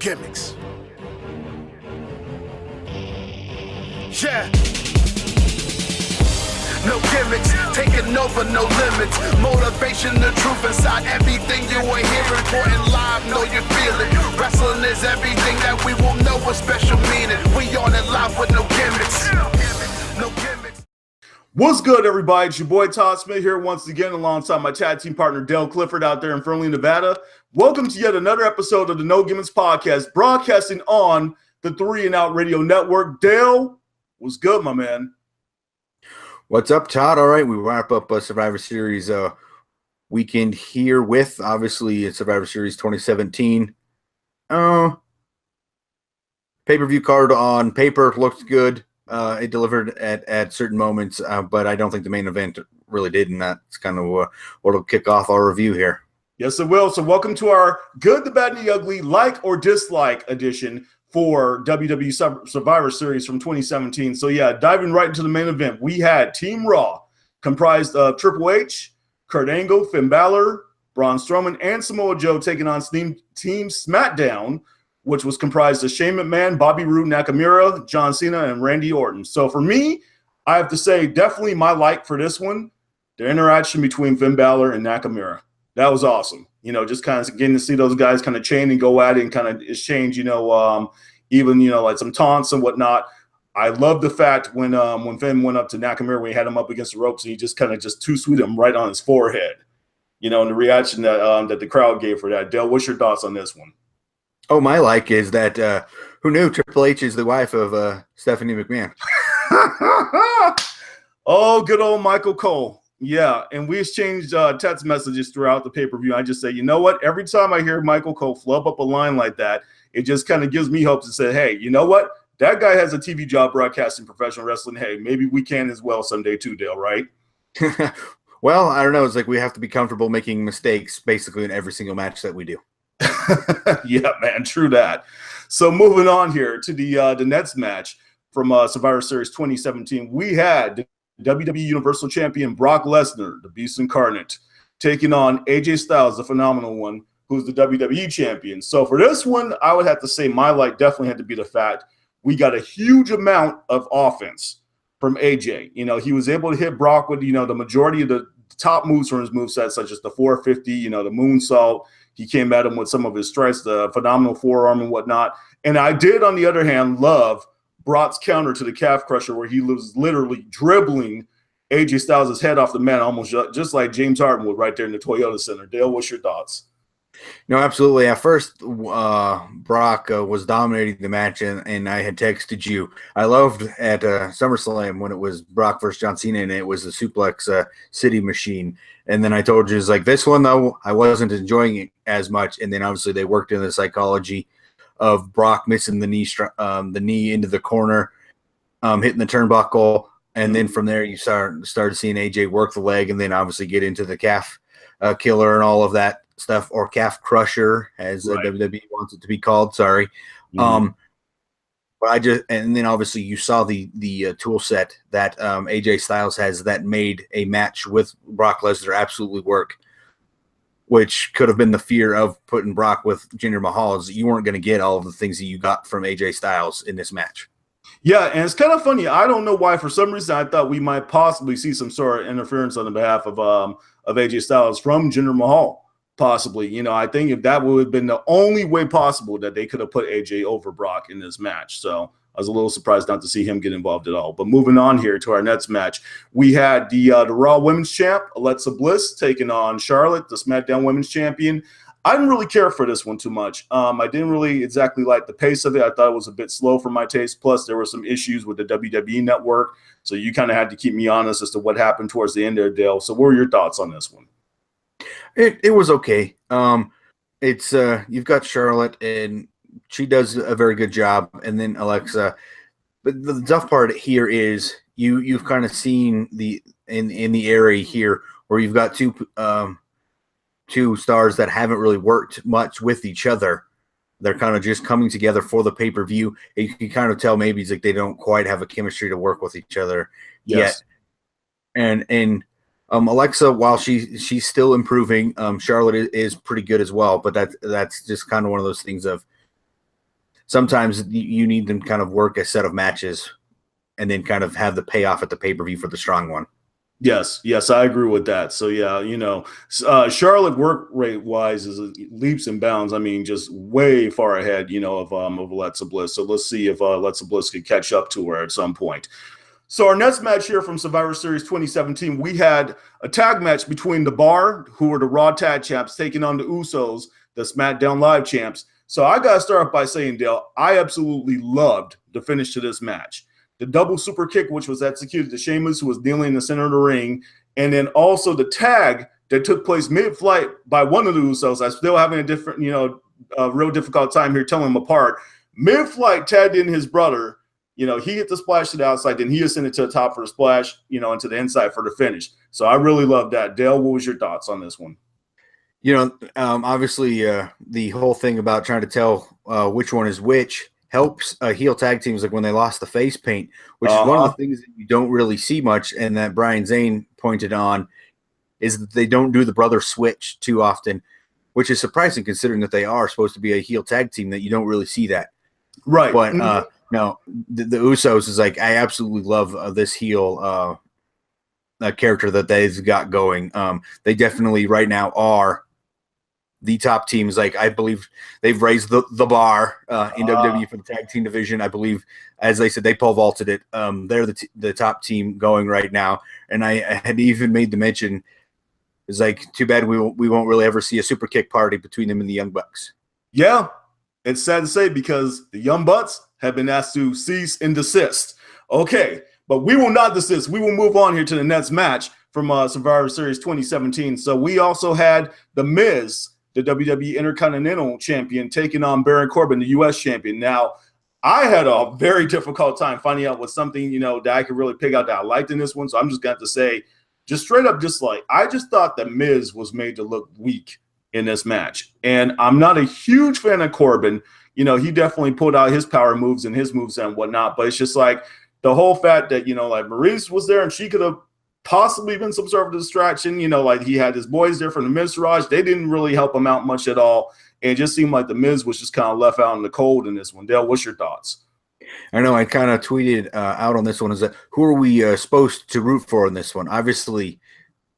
gimmicks. Yeah. No gimmicks, taking over, no limits. Motivation, the truth inside everything you are hearing. Important live, know you feel it. Wrestling is everything that we will know with special meaning. We on it live with no gimmicks. No gimmicks. What's good, everybody? It's your boy Todd Smith here once again alongside my tag team partner Dale Clifford out there in Fernley, Nevada. Welcome to yet another episode of the No Gimmicks Podcast, broadcasting on the 3 and Out Radio Network. Dale, what's good, my man? What's up, Todd? All right, we wrap up a Survivor Series weekend here with, obviously, Survivor Series 2017. Pay-per-view card on paper looked good. It delivered at certain moments, but I don't think the main event really did, and that's kind of what will kick off our review here. Yes, it will. So welcome to our Good, the Bad, and the Ugly, like or dislike edition for WWE Survivor Series from 2017. So yeah, diving right into the main event, we had Team Raw, comprised of Triple H, Kurt Angle, Finn Balor, Braun Strowman, and Samoa Joe taking on Team Smackdown, which was comprised of Shane McMahon, Bobby Roode, Nakamura, John Cena, and Randy Orton. So for me, I have to say definitely my like for this one, the interaction between Finn Balor and Nakamura. That was awesome. You know, just kind of getting to see those guys kind of chain and go at it and kind of exchange, even, like some taunts and whatnot. I love the fact when Finn went up to Nakamura, when he had him up against the ropes, and he just kind of just two-sweeted him right on his forehead. And the reaction that the crowd gave for that. Dale, what's your thoughts on this one? Oh, my like is that who knew Triple H is the wife of Stephanie McMahon? Oh, good old Michael Cole. Yeah, and we exchanged text messages throughout the pay-per-view. I just say, you know what? Every time I hear Michael Cole flub up a line like that, it just kind of gives me hope to say, hey, you know what? That guy has a TV job broadcasting professional wrestling. Hey, maybe we can as well someday too, Dale, right? Well, I don't know. It's like we have to be comfortable making mistakes basically in every single match that we do. Yeah, man, true that. So moving on here to the next match from Survivor Series 2017, we had WWE Universal Champion Brock Lesnar, the Beast Incarnate, taking on AJ Styles, the Phenomenal One, who's the WWE Champion. So for this one, I would have to say my like definitely had to be the fact we got a huge amount of offense from AJ. He was able to hit Brock with, the majority of the top moves from his moveset, such as the 450, the moonsault. He came at him with some of his strikes, the phenomenal forearm and whatnot. And I did, on the other hand, love Brock's counter to the calf crusher, where he was literally dribbling AJ Styles' head off the mat, almost just like James Harden would right there in the Toyota Center. Dale, what's your thoughts? No, absolutely. At first, Brock was dominating the match, and I had texted you. I loved at SummerSlam when it was Brock versus John Cena, and it was the Suplex City Machine. And then I told you, it's like this one, though, I wasn't enjoying it as much. And then obviously they worked in the psychology of Brock missing the knee into the corner, hitting the turnbuckle. And then from there, you started seeing AJ work the leg and then obviously get into the calf killer and all of that stuff, or calf crusher, as right. WWE wants it to be called. Sorry. Mm-hmm. But and then obviously you saw the tool set that AJ Styles has that made a match with Brock Lesnar absolutely work, which could have been the fear of putting Brock with Jinder Mahal, is you weren't going to get all of the things that you got from AJ Styles in this match. Yeah, and it's kind of funny. I don't know why. For some reason, I thought we might possibly see some sort of interference on the behalf of AJ Styles from Jinder Mahal. Possibly, I think if that would have been the only way possible that they could have put AJ over Brock in this match. So I was a little surprised not to see him get involved at all. But moving on here to our next match, we had the Raw Women's Champ, Alexa Bliss, taking on Charlotte, the SmackDown Women's Champion. I didn't really care for this one too much. I didn't really exactly like the pace of it. I thought it was a bit slow for my taste. Plus, there were some issues with the WWE Network. So you kind of had to keep me honest as to what happened towards the end there, Dale. So what were your thoughts on this one? It was okay. It's you've got Charlotte, and she does a very good job, and then Alexa. But the tough part here is you've kind of seen in the area here where you've got two stars that haven't really worked much with each other. They're kind of just coming together for the pay-per-view. And you can kind of tell maybe it's like they don't quite have a chemistry to work with each other yet. And Alexa, while she's still improving, Charlotte is pretty good as well. But that's just kind of one of those things of sometimes you need them kind of work a set of matches and then kind of have the payoff at the pay-per-view for the strong one. Yes, I agree with that. So yeah, Charlotte work rate wise is leaps and bounds. I mean, just way far ahead, of Alexa Bliss. So let's see if Alexa Bliss could catch up to her at some point. So our next match here from Survivor Series 2017, we had a tag match between the Bar, who were the Raw Tag Champs, taking on the Usos, the SmackDown Live Champs. So I got to start off by saying, Dale, I absolutely loved the finish to this match. The double super kick, which was executed to Sheamus, who was kneeling in the center of the ring, and then also the tag that took place mid-flight by one of the Usos. I'm still having a real difficult time here telling them apart. Mid-flight tagged in his brother. He hit the splash to the outside, then he ascended to the top for the splash, and to the inside for the finish. So I really love that. Dale, what was your thoughts on this one? Obviously, the whole thing about trying to tell which one is which helps heel tag teams, like when they lost the face paint, which is one of the things that you don't really see much, and that Brian Zane pointed on, is that they don't do the brother switch too often, which is surprising considering that they are supposed to be a heel tag team, that you don't really see that. Right. But no, the Usos is like, I absolutely love this heel character that they've got going. They definitely right now are the top teams. Like, I believe they've raised the bar in WWE for the tag team division. I believe, as they said, they pole vaulted it. They're the top team going right now. And I had even made the mention, it's like, too bad we won't really ever see a super kick party between them and the Young Bucks. Yeah, it's sad to say because the Young Bucks have been asked to cease and desist. Okay, but we will not desist. We will move on here to the next match from Survivor Series 2017. So we also had The Miz, the WWE Intercontinental Champion, taking on Baron Corbin, the U.S. Champion. Now, I had a very difficult time finding out what something, that I could really pick out that I liked in this one. So I'm just going to say, just straight up dislike. I just thought that Miz was made to look weak in this match. And I'm not a huge fan of Corbin. He definitely pulled out his power moves and his moves and whatnot. But it's just like the whole fact that, like Maurice was there and she could have possibly been some sort of distraction. Like he had his boys there from the Miz Raj. They didn't really help him out much at all. And it just seemed like the Miz was just kind of left out in the cold in this one. Dale, what's your thoughts? I know I kind of tweeted out on this one, is that who are we supposed to root for in this one? Obviously,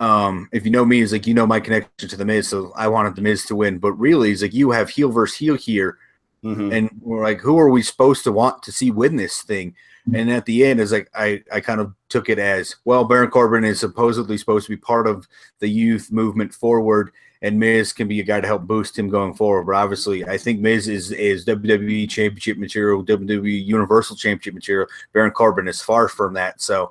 if you know me, it's like, my connection to the Miz, so I wanted the Miz to win. But really, it's like you have heel versus heel here. Mm-hmm. And we're like, who are we supposed to want to see win this thing? And at the end, is like I kind of took it as, well, Baron Corbin is supposedly supposed to be part of the youth movement forward, and Miz can be a guy to help boost him going forward. But obviously, I think Miz is WWE Championship material, WWE Universal Championship material. Baron Corbin is far from that. So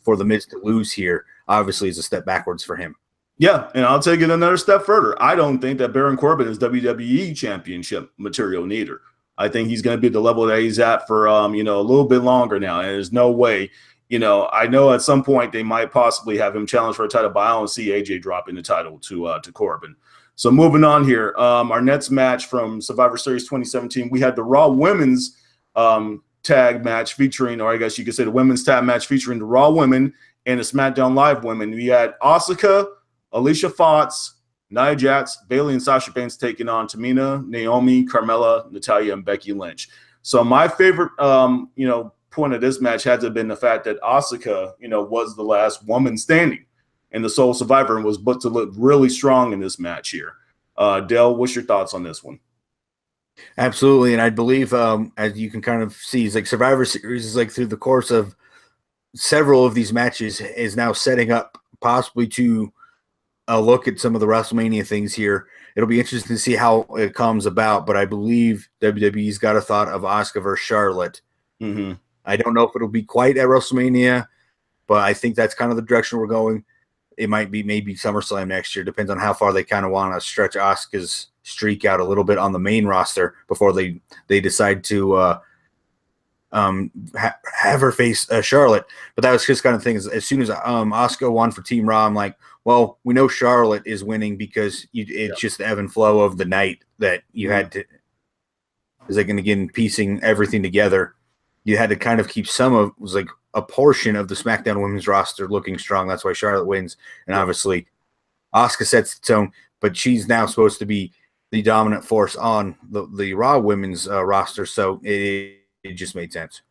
for the Miz to lose here, obviously, is a step backwards for him. Yeah, and I'll take it another step further. I don't think that Baron Corbin is WWE Championship material neither. I think he's going to be at the level that he's at for, a little bit longer now. And there's no way, I know at some point they might possibly have him challenge for a title, but I don't see AJ dropping the title to Corbin. So moving on here, our next match from Survivor Series 2017, we had the Raw Women's tag match featuring, or I guess you could say the women's tag match featuring the Raw women and the SmackDown Live women. We had Asuka, Alicia Fox, Nia Jax, Bayley, and Sasha Banks taking on Tamina, Naomi, Carmella, Natalya, and Becky Lynch. So my favorite, point of this match had to have been the fact that Asuka, was the last woman standing and the sole survivor and was booked to look really strong in this match here. Dale, what's your thoughts on this one? Absolutely. And I believe, as you can kind of see, is like Survivor Series is like through the course of several of these matches is now setting up possibly to look at some of the WrestleMania things here. It'll be interesting to see how it comes about, but I believe WWE's got a thought of Asuka versus Charlotte. Mm-hmm. I don't know if it'll be quite at WrestleMania, but I think that's kind of the direction we're going. It might be maybe SummerSlam next year. Depends on how far they kind of want to stretch Asuka's streak out a little bit on the main roster before they decide to have her face Charlotte. But that was just kind of thing. As soon as Asuka won for Team Raw, I'm like, well, we know Charlotte is winning because it's just the ebb and flow of the night that you had to. Is like, and again, piecing everything together, you had to kind of keep some of, was like a portion of the SmackDown women's roster looking strong. That's why Charlotte wins. And obviously Asuka sets the tone, but she's now supposed to be the dominant force on the Raw women's roster. So it just made sense.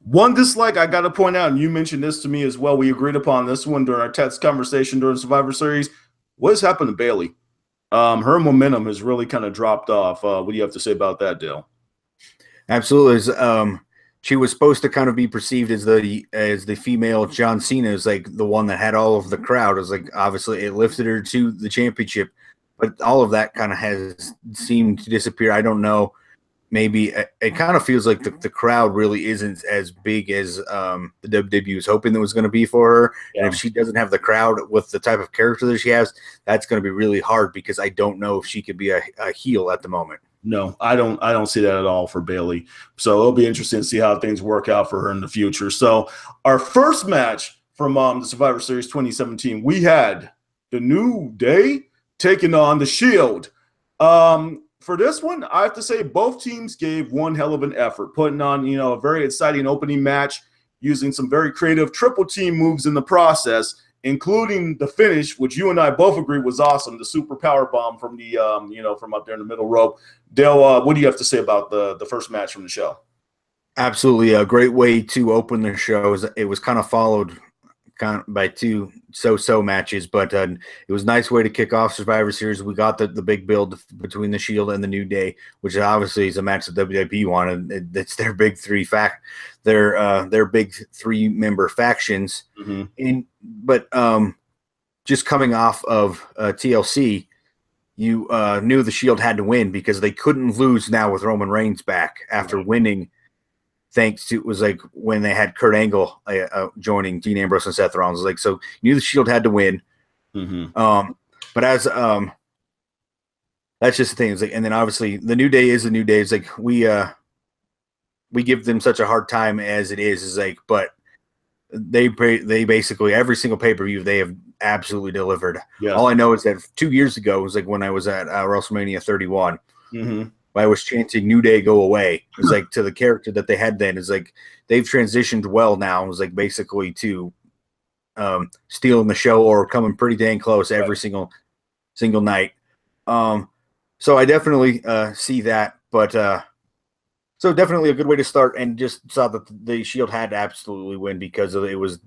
One dislike I got to point out, and you mentioned this to me as well. We agreed upon this one during our text conversation during Survivor Series. What has happened to Bayley? Her momentum has really kind of dropped off. What do you have to say about that, Dale? Absolutely. She was supposed to kind of be perceived as the female John Cena, as like the one that had all of the crowd. It was like, obviously it lifted her to the championship, but all of that kind of has seemed to disappear. I don't know. Maybe it kind of feels like the crowd really isn't as big as the WWE was hoping it was going to be for her. Yeah. And if she doesn't have the crowd with the type of character that she has, that's going to be really hard, because I don't know if she could be a heel at the moment. No, I don't see that at all for Bayley. So it'll be interesting to see how things work out for her in the future. So our first match from the Survivor Series 2017, we had the New Day taking on the Shield. For this one, I have to say both teams gave one hell of an effort, putting on, a very exciting opening match, using some very creative triple team moves in the process, including the finish, which you and I both agree was awesome, the super power bomb from the, from up there in the middle rope. Dale, what do you have to say about the first match from the show? Absolutely. A great way to open the show. It was kind of followed by two so-so matches, but it was a nice way to kick off Survivor Series. We got the big build between the Shield and the New Day, which obviously is a match that WWE wanted. It's their big their big 3-member factions. Mm-hmm. Just coming off of TLC, you knew the Shield had to win, because they couldn't lose now with Roman Reigns back after winning. Thanks to, it was like when they had Kurt Angle joining Dean Ambrose and Seth Rollins. Like, so you knew the Shield had to win. Mm-hmm. But as that's just the thing. It's like, and then obviously the New Day is the New Day. It's like we give them such a hard time as it is. Is like, but they basically every single pay-per-view they have absolutely delivered. Yes. All I know is that 2 years ago was like when I was at WrestleMania 31. Mm-hmm. I was chanting "New Day, go away." It was like, to the character that they had then, is like they've transitioned well now. It was like basically to stealing the show or coming pretty dang close every single night. So I definitely see that, but so definitely a good way to start, and just saw that the Shield had to absolutely win, because it was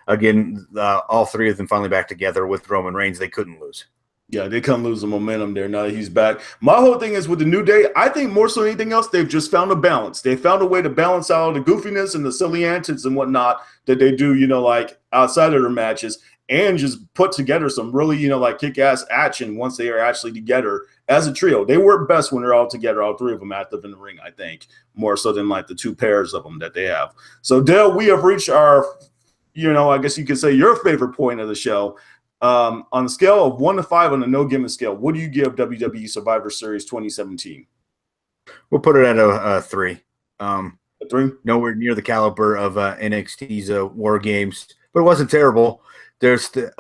again all three of them finally back together with Roman Reigns. They couldn't lose. Yeah, they couldn't lose the momentum there now that he's back. My whole thing is with the New Day, I think more so than anything else, they've just found a balance. They found a way to balance out all the goofiness and the silly antics and whatnot that they do, like outside of their matches, and just put together some really, like kick-ass action once they are actually together as a trio. They work best when they're all together, all three of them active in the ring, I think, more so than like the two pairs of them that they have. So, Dale, we have reached our, I guess you could say your favorite point of the show. On a scale of 1 to 5 on the no gimmick scale, what do you give WWE Survivor Series 2017? We'll put it at a 3. A 3? Nowhere near the caliber of NXT's War Games, but it wasn't terrible. There's the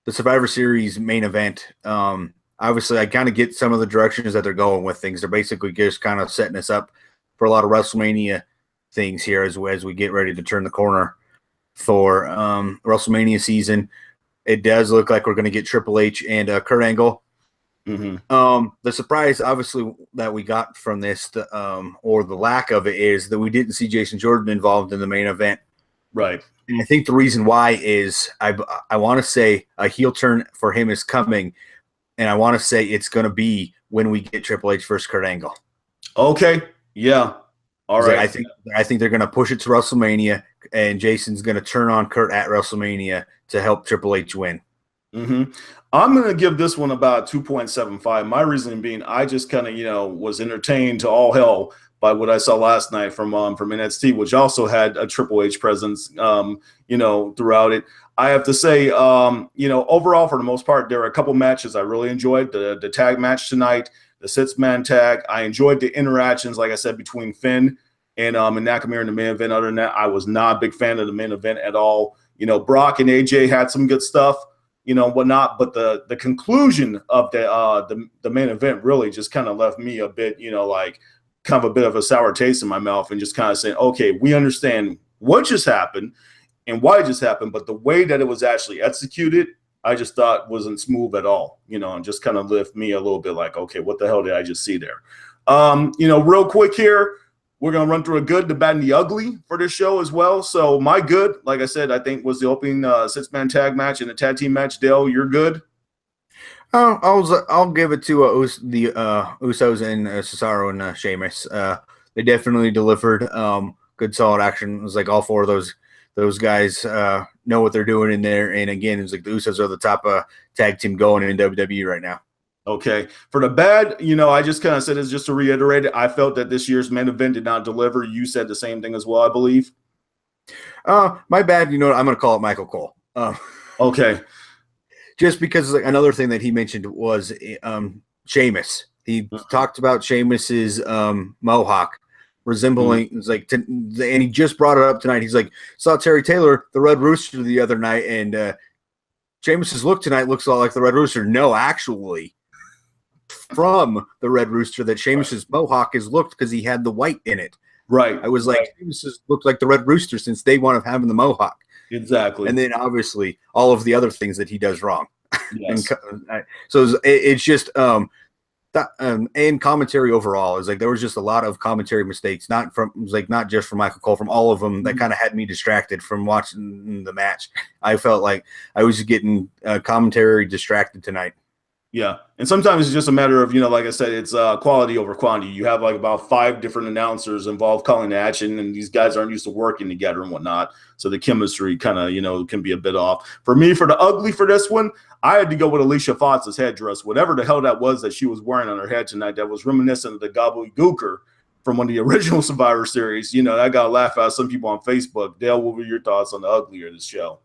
Survivor Series main event. Obviously, I kind of get some of the directions that they're going with things. They're basically just kind of setting us up for a lot of WrestleMania things here as we get ready to turn the corner for WrestleMania season. It does look like we're going to get Triple H and Kurt Angle. Mm-hmm. The surprise, obviously, that we got from this, or the lack of it, is that we didn't see Jason Jordan involved in the main event. Right. And I think the reason why is I want to say a heel turn for him is coming, and I want to say it's going to be when we get Triple H versus Kurt Angle. Okay. Yeah. All right. I think they're going to push it to WrestleMania, and Jason's going to turn on Kurt at WrestleMania to help Triple H win. Mm-hmm. I'm going to give this one about 2.75. My reasoning being, I just kind of, was entertained to all hell by what I saw last night from NXT, which also had a Triple H presence, throughout it. I have to say, overall, for the most part, there are a couple matches I really enjoyed. The tag match tonight, the 6-man tag. I enjoyed the interactions, like I said, between Finn and Nakamura in the main event. Other than that, I was not a big fan of the main event at all. Brock and AJ had some good stuff, whatnot. But the conclusion of the main event really just kind of left me a bit, kind of a bit of a sour taste in my mouth, and just kind of saying, okay, we understand what just happened and why it just happened, but the way that it was actually executed, I just thought wasn't smooth at all, and just kind of left me a little bit like, okay, what the hell did I just see there? Real quick here, we're going to run through a good, the bad, and the ugly for this show as well. So my good, like I said, I think was the opening 6-man tag match and the tag team match. Dale, you're good? I'll give it to the Usos and Cesaro and Sheamus. They definitely delivered good, solid action. It was like all four of those guys know what they're doing in there. And again, it's like the Usos are the top tag team going in WWE right now. Okay. For the bad, I just kind of said this just to reiterate it. I felt that this year's main event did not deliver. You said the same thing as well, I believe. My bad. I'm going to call it Michael Cole. Okay. Just because another thing that he mentioned was Sheamus. He talked about Sheamus's mohawk resembling, and he just brought it up tonight. He's like, saw Terry Taylor, the Red Rooster, the other night, and Sheamus's look tonight looks a lot like the Red Rooster. No, actually, from the Red Rooster, that Sheamus's mohawk is looked because he had the white in it. Right. I was like, Sheamus's looked like the Red Rooster since day one of having the mohawk. Exactly. And then obviously all of the other things that he does wrong. Yes. So it's just and commentary overall is like there was just a lot of commentary mistakes, not just from Michael Cole, from all of them that kind of had me distracted from watching the match. I felt like I was getting commentary distracted tonight. Yeah. And sometimes it's just a matter of, like I said, it's quality over quantity. You have like about 5 different announcers involved calling the action, and these guys aren't used to working together and whatnot. So the chemistry kind of, can be a bit off. For me, for the ugly for this one, I had to go with Alicia Fox's headdress. Whatever the hell that was that she was wearing on her head tonight, that was reminiscent of the gobbledygooker from one of the original Survivor Series. I got to laugh at some people on Facebook. Dale, what were your thoughts on the ugly of this show?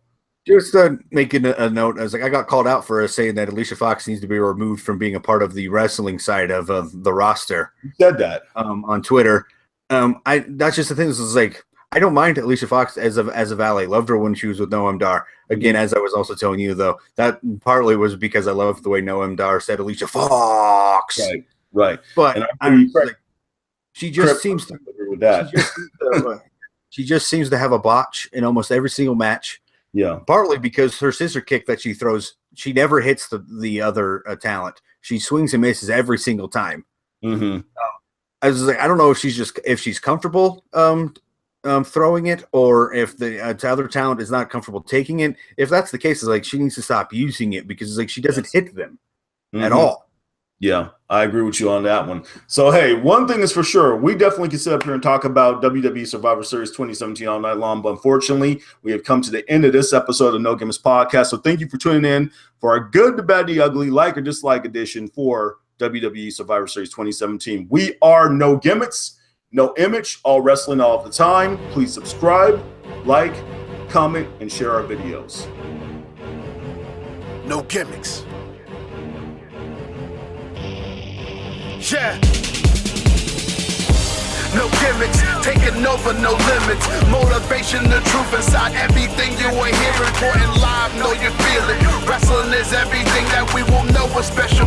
Just making a note, I was like, I got called out for saying that Alicia Fox needs to be removed from being a part of the wrestling side of the roster. You said that on Twitter. That's just the thing. This is like, I don't mind Alicia Fox as a valet. Loved her when she was with Noam Dar. Again, as I was also telling you, though, that partly was because I loved the way Noam Dar said Alicia Fox. Right. But she just seems to with that. She just seems to have a botch in almost every single match. Yeah. Partly because her scissor kick that she throws, she never hits the other talent. She swings and misses every single time. Mm-hmm. I was like, I don't know if she's comfortable throwing it, or if the other talent is not comfortable taking it. If that's the case, it's like she needs to stop using it because it's like she doesn't hit them at all. Yeah, I agree with you on that one. So, hey, one thing is for sure. We definitely can sit up here and talk about WWE Survivor Series 2017 all night long. But unfortunately, we have come to the end of this episode of No Gimmicks Podcast. So thank you for tuning in for our good, the bad, the ugly, like or dislike edition for WWE Survivor Series 2017. We are No Gimmicks, No Image, all wrestling all the time. Please subscribe, like, comment, and share our videos. No gimmicks. Yeah. No gimmicks, taking over, no limits. Motivation, the truth inside everything you are hearing. Important live, know you feel it. Wrestling is everything that we will know. A special